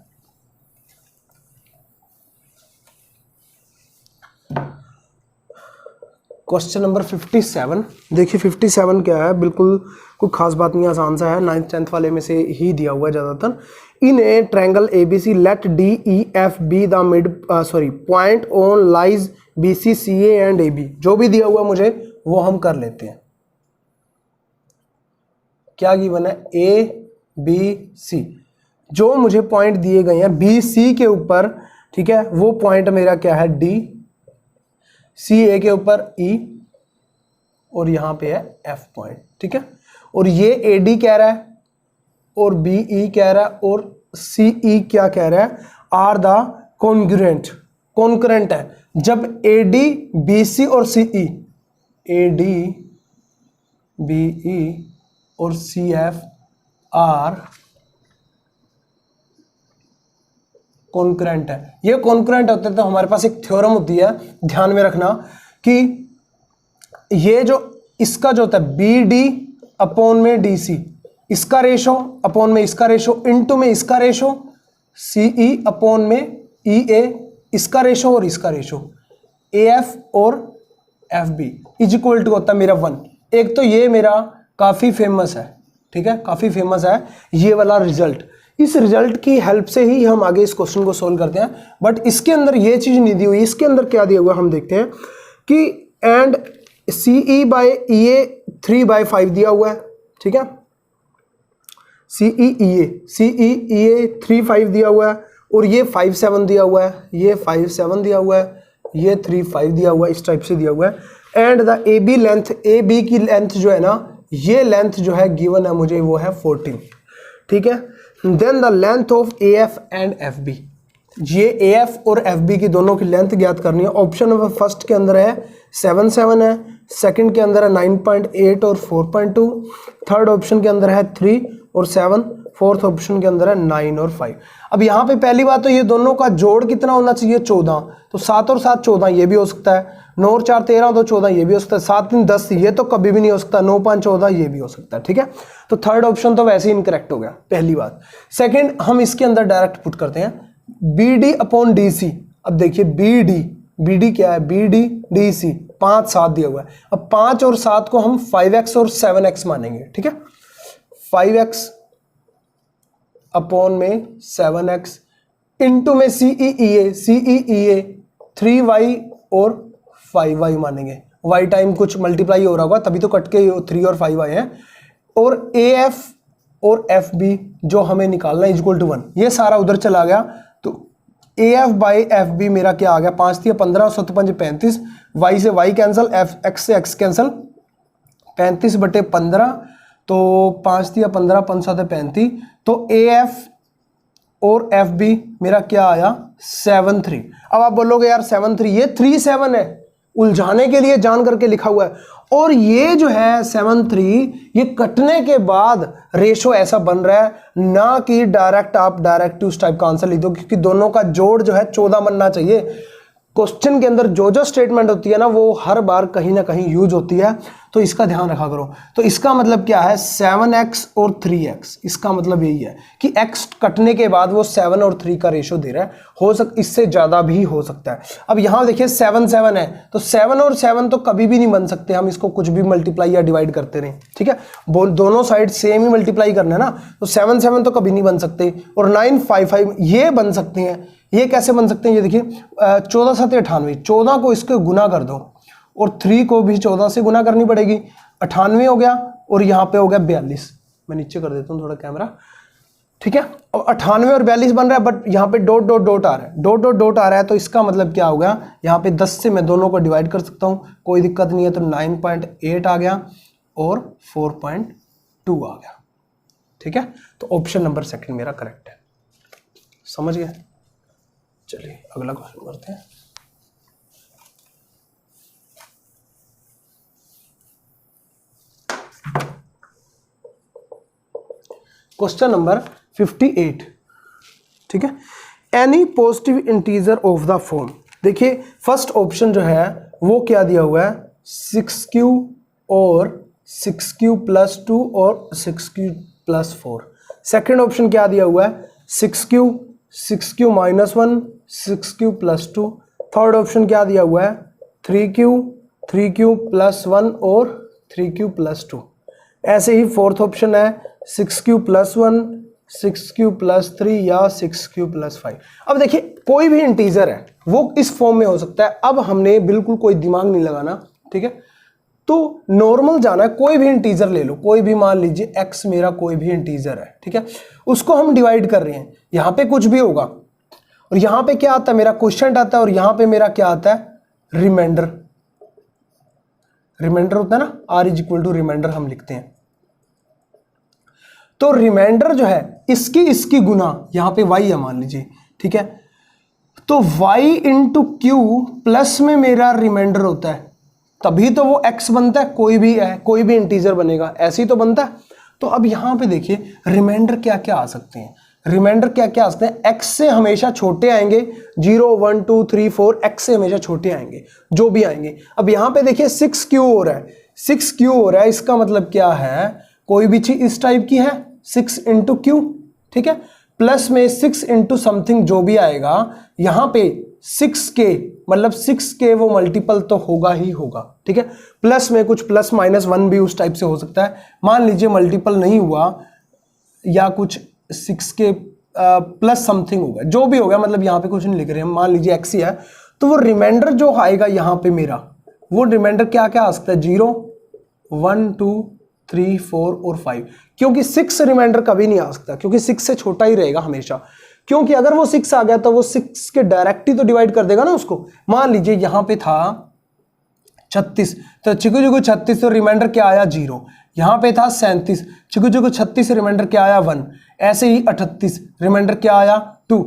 क्वेश्चन नंबर 57, देखिए 57 क्या है, बिल्कुल कोई खास बात नहीं, आसान सा है, 9th 10th वाले में से ही दिया हुआ है ज़्यादातर। In a triangle ABC let DEF be the mid point on lies BC CA and AB। जो भी दिया हुआ मुझे वो हम कर लेते हैं। क्या गिवन है, ABC, जो मुझे पॉइंट दिए गए हैं BC के ऊपर, ठीक है, वो पॉइंट मेरा क्या है D, CA के ऊपर E, और यहां पे है F पॉइंट, ठीक है। और ये AD कह रहा है और BE कह रहा है और CE क्या कह रहा है, आर द कॉन्ग्रुएंट, कॉन्करेंट है। जब AD BC और CE, AD BE और CF आर कॉन्करेंट है, ये कॉन्करेंट होते हैं, तो हमारे पास एक थ्योरम होती है, ध्यान में रखना, कि ये जो इसका जो होता है BD अपॉन में DC, इसका रेशो अपॉन में इसका रेशो इनटू में इसका रेशो, CE अपॉन में EA इसका रेशो और इसका रेशो, AF और FB इज इक्वल टू होता है मेरा 1। एक तो ये मेरा काफ़ी फेमस है, ठीक है, काफ़ी फेमस है ये वाला रिजल्ट। इस रिजल्ट की हेल्प से ही हम आगे इस क्वेश्चन को सोल्व करते हैं, बट इसके अंदर ये चीज़ नहीं दी हुई। इसके अंदर क्या दिया हुआ हम देखते हैं कि एंड CE बाय EA 3/5 दिया हुआ है, ठीक है, CE EA 3/5 दिया हुआ है, और ये 5/7 दिया हुआ है, ये 5/7 दिया हुआ है, ये 3/5 दिया हुआ है, इस टाइप से दिया हुआ है। And the AB length, AB की लेंथ जो है ना, ये लेंथ जो है गिवन है मुझे, वो है 14, ठीक है। Then the length of AF and FB, ये AF और FB की दोनों की लेंथ ज्ञात करनी है। ऑप्शन नंबर फर्स्ट के अंदर है 7 है, सेकंड के अंदर है 9.8 और 4.2, थर्ड ऑप्शन के अंदर है 3 और 7, फोर्थ ऑप्शन के अंदर है 9 और 5। अब यहाँ पे पहली बात तो ये दोनों का जोड़ कितना होना चाहिए, 14, तो 7 और 7 14, ये भी हो सकता है। 9 और 4 13, तो 14 ये भी हो सकता है। 7 3 10, ये तो कभी भी नहीं हो सकता। 9 5 14, ये भी हो सकता है, ठीक है। तो थर्ड ऑप्शन तो वैसे ही इनकरेक्ट हो गया, पहली बात। सेकंड, हम इसके अंदर डायरेक्ट पुट करते हैं BD/DC। अब देखिए BD क्या है, BD/DC 5 7 दिया हुआ है। अब 5 और 7 को हम 5x और 7x मानेंगे, ठीक है। 5x अपॉन में 7x इंटू में CE EA 3y और 5y मानेंगे। y टाइम कुछ मल्टीप्लाई हो रहा होगा, तभी तो कट के 3 और 5 आए हैं। और AF और FB जो हमें निकालना है इक्वल टू 1, ये सारा उधर चला गया। तो AF बाई FB मेरा क्या आ गया, 5 3 15 7 5 35, y से y कैंसिल, x से x कैंसिल, 35/15, तो 5 3 15 5 7 35, तो AF और FB मेरा क्या आया 7 3। अब आप बोलोगे यार 7 3, ये 3 7 है, उलझाने के लिए जान करके लिखा हुआ है। और ये जो है 7 3, ये कटने के बाद रेशो ऐसा बन रहा है, ना कि डायरेक्ट आप डायरेक्ट उस टाइप का आंसर लिख दो, क्योंकि दोनों का जोड़ जो है 14 बनना चाहिए। क्वेश्चन के अंदर जो जो स्टेटमेंट होती है ना, वो हर बार कहीं ना कहीं यूज होती है, तो इसका ध्यान रखा करो। तो इसका मतलब क्या है, 7x और 3x, इसका मतलब यही है कि x कटने के बाद वो 7 और 3 का रेशो दे रहा है। इससे ज़्यादा भी हो सकता है। अब यहाँ देखिए 7 7 है, तो 7 और 7 तो कभी भी नहीं बन सकते, हम इसको कुछ भी मल्टीप्लाई या डिवाइड करते रहें, ठीक है। दोनों साइड सेम ही मल्टीप्लाई करना है ना, तो 7 7 तो कभी नहीं बन सकते। और 9 5 5 ये बन सकते हैं। ये कैसे बन सकते हैं, ये देखिए 14 7 98, 14 को इसके गुना कर दो और 3 को भी 14 से गुना करनी पड़ेगी, 98 हो गया, और यहाँ पे हो गया 42। मैं नीचे कर देता हूँ थोड़ा कैमरा, ठीक है। और 98 और 42 बन रहा है, बट यहाँ पे डॉट डॉट डॉट आ रहा है, डॉट डॉट डॉट आ रहा है, तो इसका मतलब क्या होगा, यहाँ पे 10 से मैं दोनों को डिवाइड कर सकता हूँ, कोई दिक्कत नहीं है। तो 9.8 आ गया और 4.2 आ गया, ठीक है। तो ऑप्शन नंबर सेकंड मेरा करेक्ट है, समझ गए। चलिए अगला क्वेश्चन करते हैं। क्वेश्चन नंबर 58, ठीक है। Any positive integer of the form, देखिए फर्स्ट ऑप्शन जो है वो क्या दिया हुआ है, 6q और 6q + 2 और 6q + 4। सेकेंड ऑप्शन क्या दिया हुआ है, 6q - 1 6q + 2। थर्ड ऑप्शन क्या दिया हुआ है, 3q + 1 और 3q + 2। ऐसे ही फोर्थ ऑप्शन है 6q + 1 6q + 3 या 6q + 5। अब देखिए कोई भी इंटीजर है वो इस फॉर्म में हो सकता है। अब हमने बिल्कुल कोई दिमाग नहीं लगाना, ठीक है। तो नॉर्मल जाना है, कोई भी इंटीजर ले लो, कोई भी मान लीजिए x मेरा कोई भी इंटीजर है, ठीक है। उसको हम डिवाइड कर रहे हैं, यहाँ पे कुछ भी होगा और यहाँ पे क्या आता है, मेरा क्वेश्चन आता है, और यहाँ पे मेरा क्या आता है, रिमाइंडर। रिमाइंडर होता है ना, r = रिमाइंडर हम लिखते हैं। तो रिमाइंडर जो है इसकी गुना, यहाँ पे y है मान लीजिए, ठीक है। तो y × q प्लस में मेरा रिमाइंडर होता है, तभी तो वो x बनता है। कोई भी है, कोई भी इंटीजर बनेगा, ऐसे ही तो बनता है। तो अब यहाँ पे देखिए रिमाइंडर क्या क्या आ सकते हैं, रिमाइंडर क्या क्या आ सकते हैं, x से हमेशा छोटे आएंगे, 0 1 2 3 4 x से हमेशा छोटे आएंगे, जो भी आएंगे। अब यहाँ पे देखिए 6q हो रहा है, 6q हो रहा है, इसका मतलब क्या है, कोई भी चीज इस टाइप की है, 6 × q, ठीक है, प्लस में 6 इंटू समथिंग जो भी आएगा, यहाँ पे 6k मतलब 6k वो मल्टीपल तो होगा ही होगा, ठीक है। प्लस में कुछ प्लस माइनस 1 भी उस टाइप से हो सकता है। मान लीजिए मल्टीपल नहीं हुआ या कुछ 6k प्लस समथिंग होगा, जो भी होगा, मतलब यहाँ पे कुछ नहीं लिख रहे हैं, मान लीजिए x ही है, तो वो रिमाइंडर जो आएगा यहाँ पे मेरा, वो रिमाइंडर क्या क्या आ सकता है, 0, 1, 2, 3, 4 और 5, क्योंकि 6 रिमाइंडर कभी नहीं आ सकता, क्योंकि 6 से छोटा ही रहेगा हमेशा, क्योंकि अगर वो 6 आ गया तो वो 6 के डायरेक्ट ही तो डिवाइड कर देगा ना उसको। मान लीजिए यहाँ पे था 36, तो चिकू चिकू 36 तो रिमाइंडर क्या आया 0, यहाँ पे था 37, चिकू चिकू 36 रिमाइंडर क्या आया 1, ऐसे ही 38 रिमाइंडर क्या आया 2,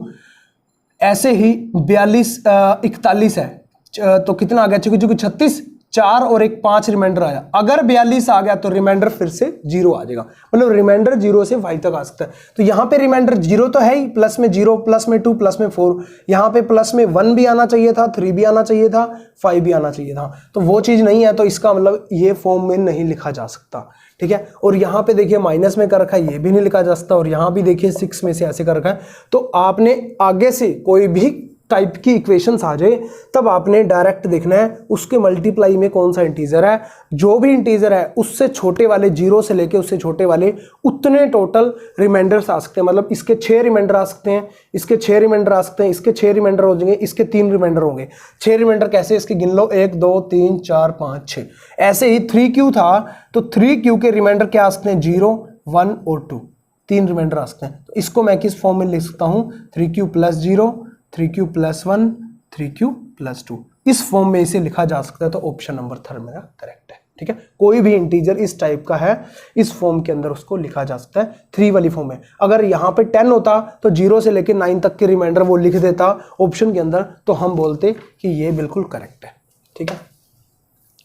ऐसे ही 42 41 है, तो कितना आ गया चिकू चिकू 36, 4 और एक 5 रिमाइंडर आया। अगर 42 आ गया तो रिमाइंडर फिर से 0 आ जाएगा, मतलब रिमाइंडर 0 से 5 तक आ सकता है। तो यहाँ पे रिमाइंडर 0 तो है ही, प्लस में 0, प्लस में 2, प्लस में 4, यहाँ पे प्लस में 1 भी आना चाहिए था, 3 भी आना चाहिए था, 5 भी आना चाहिए था, तो वो चीज़ नहीं है, तो इसका मतलब ये फॉर्म में नहीं लिखा जा सकता, ठीक है। और यहाँ पे देखिए माइनस में कर रखा है, ये भी नहीं लिखा जा सकता, और यहाँ भी देखिए 6 में से ऐसे कर रखा है। तो आपने आगे से कोई भी टाइप की इक्वेशंस आ जाए तब आपने डायरेक्ट देखना है उसके मल्टीप्लाई में कौन सा इंटीजर है, जो भी इंटीजर है उससे छोटे वाले 0 से लेके उससे छोटे वाले उतने टोटल रिमाइंडर्स आ सकते हैं, मतलब इसके 6 रिमाइंडर आ सकते हैं, इसके 6 रिमाइंडर आ सकते हैं, इसके 6 रिमाइंडर हो जाएंगे, इसके 3 रिमाइंडर होंगे। 6 रिमाइंडर कैसे, इसके गिन लो, 1, 2, 3, 4, 5, 6। ऐसे ही 3q था तो 3q के रिमाइंडर क्या आ सकते हैं, 0, 1 और 2, 3 रिमाइंडर आ सकते हैं। तो इसको मैं किस फॉर्म में लिख सकता हूँ, 3q + 0, 3q + 1, 3q + 2, इस फॉर्म में इसे लिखा जा सकता है। तो ऑप्शन नंबर 3 मेरा करेक्ट है, ठीक है। कोई भी इंटीजर इस टाइप का है, इस फॉर्म के अंदर उसको लिखा जा सकता है 3 वाली फॉर्म में। अगर यहाँ पे 10 होता तो 0 से लेकर 9 तक के रिमाइंडर वो लिख देता ऑप्शन के अंदर, तो हम बोलते कि ये बिल्कुल करेक्ट है, ठीक है।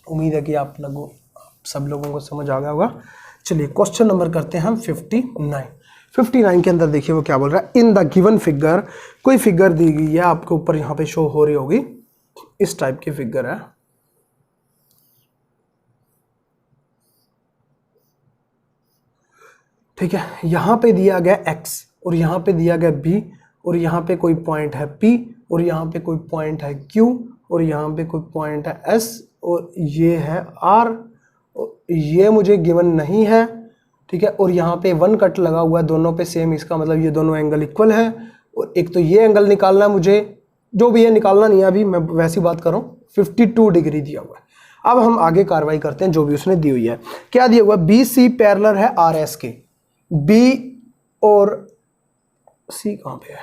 उम्मीद है कि आप सब लोगों को समझ आ गया होगा। चलिए क्वेश्चन नंबर करते हैं हम 59 के अंदर देखिए वो क्या बोल रहा है। इन द गिवन फिगर, कोई फिगर दी गई है आपके ऊपर, यहाँ पे शो हो रही होगी, इस टाइप की फिगर है, ठीक है। यहाँ पे दिया गया x और यहाँ पे दिया गया b, और यहाँ पे कोई पॉइंट है p, और यहाँ पे कोई पॉइंट है q, और यहाँ पे कोई पॉइंट है s, और ये है r, और ये मुझे गिवन नहीं है, ठीक है। और यहाँ पे 1 कट लगा हुआ है दोनों पे सेम, इसका मतलब ये दोनों एंगल इक्वल है। और एक तो ये एंगल निकालना है मुझे, जो भी है निकालना नहीं है अभी, मैं वैसी बात कर रहा हूँ। 52 डिग्री दिया हुआ है। अब हम आगे कार्रवाई करते हैं जो भी उसने दी हुई है। क्या दिया हुआ है, बी सी पैरेलल है आर एस के, बी और सी कहाँ पे है,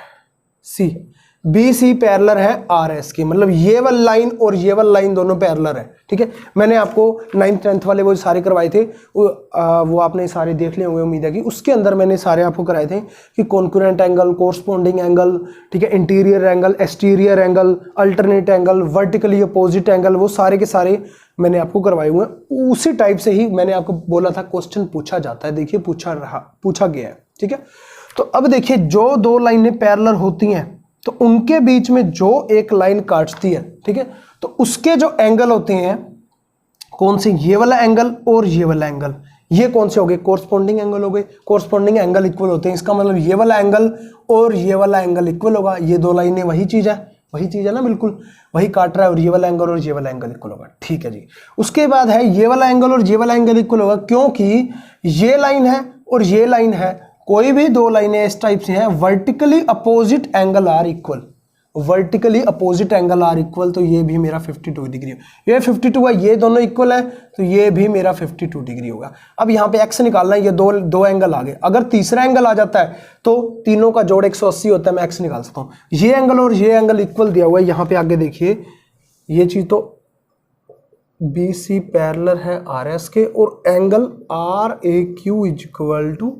सी, बी सी पैरेलल है आर एस की, मतलब ये वाली लाइन और ये वाली लाइन दोनों पैरेलल है, ठीक है। मैंने आपको 9th 10th वाले वो सारे करवाए थे, वो आपने सारे देख लिए होंगे उम्मीद है कि। उसके अंदर मैंने सारे आपको कराए थे कि कॉन्करेंट एंगल, कोरस्पोंडिंग एंगल, ठीक है, interior angle, exterior angle, alternate angle, vertically opposite angle, वो सारे के सारे मैंने आपको करवाए हुए हैं। उसी टाइप से ही मैंने आपको बोला था क्वेश्चन पूछा जाता है, देखिए पूछा गया है, ठीक है। तो अब देखिए जो दो लाइनें पैरेलल होती हैं तो उनके बीच में जो एक लाइन काटती है, ठीक है, तो उसके जो एंगल होते हैं कौन से, ये वाला एंगल और ये वाला एंगल, ये कौन से हो गए, कोरस्पोंडिंग एंगल हो गए। कोरस्पोंडिंग एंगल इक्वल होते हैं, इसका मतलब ये वाला एंगल और ये वाला एंगल इक्वल होगा। ये दो लाइनें वही चीज है ना, बिल्कुल वही काट रहा है, और ये वाला एंगल और ये वाला एंगल इक्वल होगा, ठीक है जी। उसके बाद है ये वाला एंगल और ये वाला एंगल इक्वल होगा, क्योंकि ये लाइन है और ये लाइन है, कोई भी दो लाइनें इस टाइप से हैं, vertically opposite angle are equal, vertically opposite angle are equal, तो ये भी मेरा 52 डिग्री है। ये 52 है, ये दोनों इक्वल है, तो ये भी मेरा 52 डिग्री होगा। अब यहाँ पे x निकालना है, ये दो एंगल आ गए। अगर तीसरा एंगल आ जाता है तो तीनों का जोड़ 180 होता है, मैं x निकाल सकता हूँ। ये एंगल और ये एंगल इक्वल दिया हुआ है, यहाँ पे आगे देखिए ये चीज, तो बी सी पैरेलल है आर एस के, और angle R A Q is equal to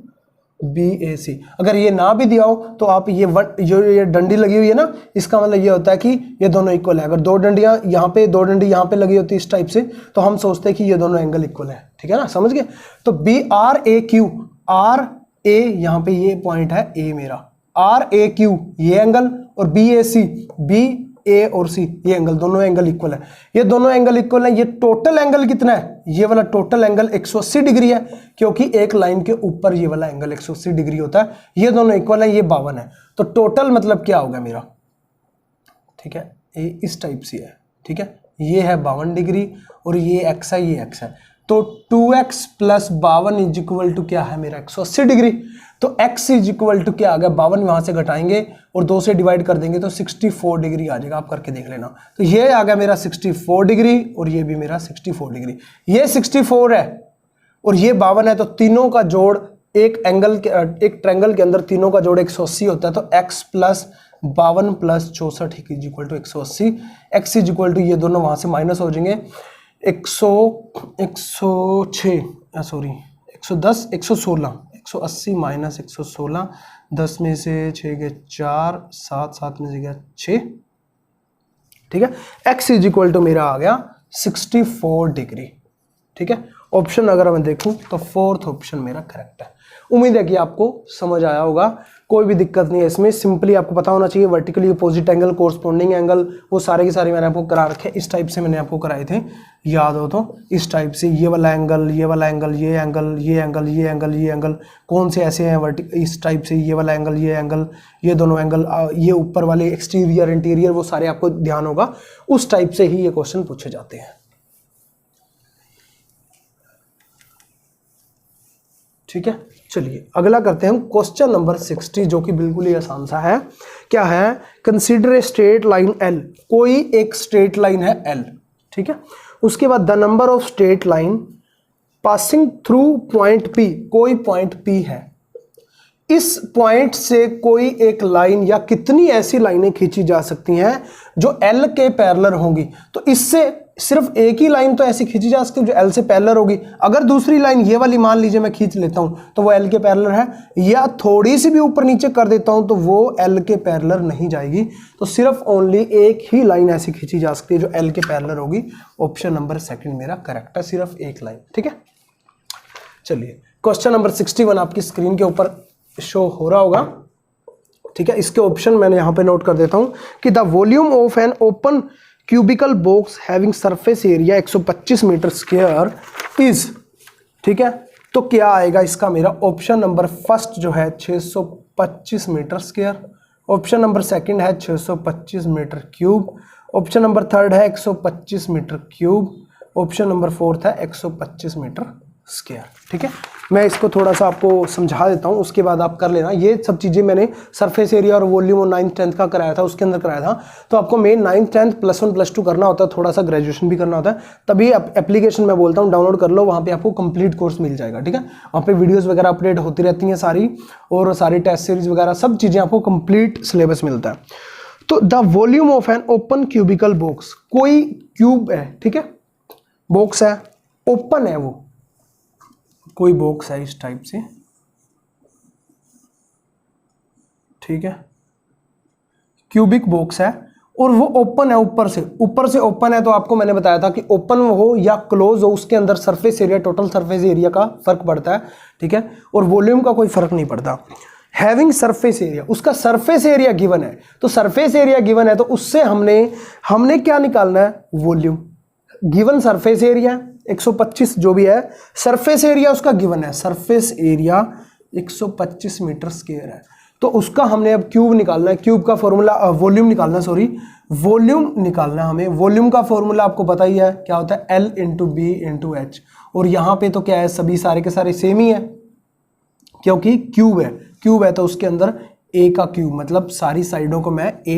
B A C. अगर ये ना भी दिया हो तो आप ये डंडी लगी हुई है ना, इसका मतलब ये होता है कि ये दोनों इक्वल है। अगर दो डंडियां यहाँ पे, दो डंडी यहाँ पे लगी होती है इस टाइप से, तो हम सोचते हैं कि ये दोनों एंगल इक्वल है, ठीक है ना, समझ गए। तो B R A Q, R A यहाँ पे ये पॉइंट है ए मेरा, आर ए क्यू ये एंगल, और B A C, B A और सी, ये एंगल दोनों एंगल इक्वल है, ये दोनों एंगल इक्वल है। ये टोटल एंगल कितना है, ये वाला टोटल एंगल 180 डिग्री है, क्योंकि एक लाइन के ऊपर ये वाला एंगल 180 डिग्री होता है। ये दोनों इक्वल है, ये 52 है, तो टोटल मतलब क्या होगा मेरा, ठीक है, ये इस टाइप से है, ठीक है, ये है 52 डिग्री और ये एक्स है, ये एक्स है, तो 2x plus 52 is equal to क्या है मेरा 180 डिग्री। तो x इज इक्वल टू क्या आ गया, 52 वहां से घटाएंगे और 2 से डिवाइड कर देंगे तो 64 डिग्री आ जाएगा, आप करके देख लेना। तो ये आ गया मेरा 64 डिग्री और ये भी मेरा 64 डिग्री, ये 64 है और ये 52 है, तो तीनों का जोड़ एक एंगल के, एक ट्रायंगल के अंदर तीनों का जोड़ 180 होता है। तो x plus 52 plus 64 is equal to 180, x is equal to ये दोनों वहां से माइनस हो जाएंगे, 180 माइनस 116, 10 में से 6 गए 4, 7 में से गया 6, ठीक है। x इज इक्वल टू मेरा आ गया 64 डिग्री, ठीक है। ऑप्शन अगर मैं देखूं तो फोर्थ ऑप्शन मेरा करेक्ट है। उम्मीद है कि आपको समझ आया होगा, कोई भी दिक्कत नहीं है इसमें। सिंपली आपको पता होना चाहिए vertically opposite angle, corresponding angle, वो सारे के सारे मैंने आपको करा रखे, इस टाइप से मैंने आपको कराए थे, याद हो तो इस टाइप से, ये वाला एंगल, ये वाला एंगल, ये एंगल, ये एंगल, ये एंगल, ये एंगल, कौन से ऐसे हैं वर्टिकल, इस टाइप से, ये वाला एंगल, ये एंगल, ये दोनों एंगल, ये ऊपर वाले एक्सटीरियर इंटीरियर, वो सारे आपको ध्यान होगा, उस टाइप से ही ये क्वेश्चन पूछे जाते हैं, ठीक है। चलिए अगला करते हैं क्वेश्चन नंबर 60, जो कि बिल्कुल ही आसान सा है। क्या है, consider a straight line L, कोई एक स्ट्रेट लाइन है एल, ठीक है। उसके बाद the number of straight line passing through point P, कोई पॉइंट पी है, इस पॉइंट से कोई एक लाइन या कितनी ऐसी लाइनें खींची जा सकती हैं जो एल के पैरेलल होंगी। तो इससे सिर्फ एक ही लाइन तो ऐसी खींची जा सकती है जो एल से पैरेलल होगी। अगर दूसरी लाइन ये वाली मान लीजिए मैं खींच लेता हूं तो वो एल के पैरेलल है, या थोड़ी सी भी ऊपर नीचे कर देता हूं तो वो एल के पैरेलल नहीं जाएगी। तो सिर्फ ओनली एक ही लाइन ऐसी खींची जा सकती है जो एल के पैरेलल होगी। ऑप्शन नंबर सेकंड मेरा करेक्ट है, सिर्फ एक लाइन, ठीक है। चलिए क्वेश्चन नंबर 61 आपकी स्क्रीन के ऊपर शो हो रहा होगा, ठीक है। इसके ऑप्शन मैंने यहां पे नोट कर देता हूं कि the volume of an open cubical box having surface area 125 metre square is, ठीक है। तो क्या आएगा इसका मेरा, ऑप्शन नंबर फर्स्ट जो है 625 metre square, option number second है 625 metre cube, option number third है 125 metre cube, option number fourth है 125 मीटर स्क्वायर, ठीक है। मैं इसको थोड़ा सा आपको समझा देता हूँ, उसके बाद आप कर लेना। ये सब चीज़ें मैंने सरफेस एरिया और वॉल्यूम और 9th 10th का कराया था, उसके अंदर कराया था। तो आपको मेन 9th 10th +1 +2 करना होता है, थोड़ा सा ग्रेजुएशन भी करना होता है, तभी एप्लीकेशन मैं बोलता हूँ डाउनलोड कर लो, वहाँ पे आपको कंप्लीट कोर्स मिल जाएगा, ठीक है। वहाँ पे वीडियोज़ वगैरह अपडेट होती रहती हैं सारी, और सारी टेस्ट सीरीज वगैरह सब चीज़ें आपको कंप्लीट सिलेबस मिलता है। तो the volume of an open cubical box, कोई क्यूब है, ठीक है, बॉक्स है, ओपन है, वो कोई बॉक्स है इस टाइप से, ठीक है, क्यूबिक बॉक्स है और वो ओपन है, ऊपर से ओपन है। तो आपको मैंने बताया था कि ओपन हो या क्लोज हो, उसके अंदर surface area, total surface area का फर्क पड़ता है, ठीक है, और वॉल्यूम का कोई फर्क नहीं पड़ता। हैविंग सरफेस एरिया, उसका सरफेस एरिया गिवन है, तो सरफेस एरिया गिवन है तो उससे हमने क्या निकालना है, वॉल्यूम। गिवन सरफेस एरिया 125 जो भी है, सरफेस एरिया उसका गिवन है, सरफेस एरिया 125 मीटर स्क्वायर है, तो उसका हमने अब क्यूब निकालना है, क्यूब का फॉर्मूला, वॉल्यूम निकालना, सॉरी वॉल्यूम निकालना है हमें। वॉल्यूम का फॉर्मूला आपको पता ही है, क्या होता है, L × B × H, और यहाँ पे तो क्या है, सभी सारे के सारे सेम ही है, क्योंकि क्यूब है तो उसके अंदर A का क्यूब, मतलब सारी साइडों को मैं A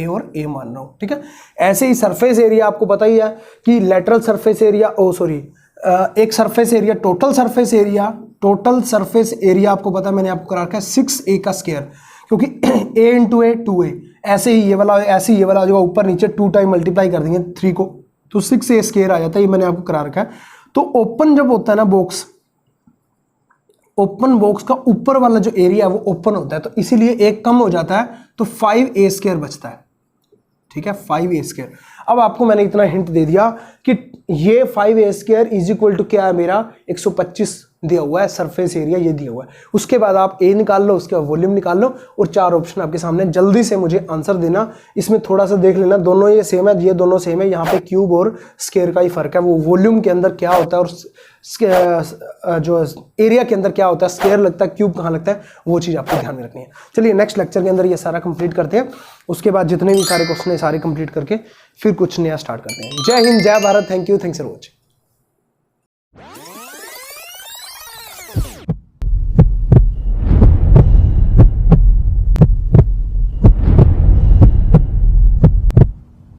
और A मान रहा हूँ, ठीक है। ऐसे ही सरफेस एरिया आपको पता ही है कि लेटरल सरफेस एरिया, एक surface area, total surface area आपको पता है, मैंने आपको करा रखा है 6A का स्क्वायर, क्योंकि A × A 2A, ऐसे ही ये वाला आ जाएगा, ऊपर नीचे 2 टाइम मल्टीप्लाई कर देंगे 3 को, तो 6A स्क्वायर आ जाता है, ये मैंने आपको करा रखा है। तो ओपन जब होता है ना बॉक्स, ओपन बॉक्स का ऊपर वाला जो एरिया है वो ओपन होता है, तो इसीलिए एक कम हो जाता है, तो 5A² बचता है, ठीक है, 5A²। अब आपको मैंने इतना हिंट दे दिया कि ये 5A² इज इक्वल टू क्या है मेरा, 125 दिया हुआ है, सरफेस एरिया ये दिया हुआ है। उसके बाद आप ए निकाल लो, उसके बाद वॉल्यूम निकाल लो और 4 ऑप्शन आपके सामने। जल्दी से मुझे आंसर देना। इसमें थोड़ा सा देख लेना, दोनों ये सेम है, ये दोनों सेम है। यहाँ पे क्यूब और स्क्वायर का ही फर्क है। वो वॉल्यूम के अंदर क्या होता है और जो एरिया के अंदर क्या होता है, स्क्वायर लगता है, क्यूब कहाँ लगता है, वो चीज़ आपको ध्यान में रखनी है। चलिए नेक्स्ट लेक्चर के अंदर ये सारा कंप्लीट करते हैं। उसके बाद जितने भी सारे क्वेश्चन है सारे कंप्लीट करके फिर कुछ नया स्टार्ट करते हैं। जय हिंद, जय Bharat, thank you, thanks for watching.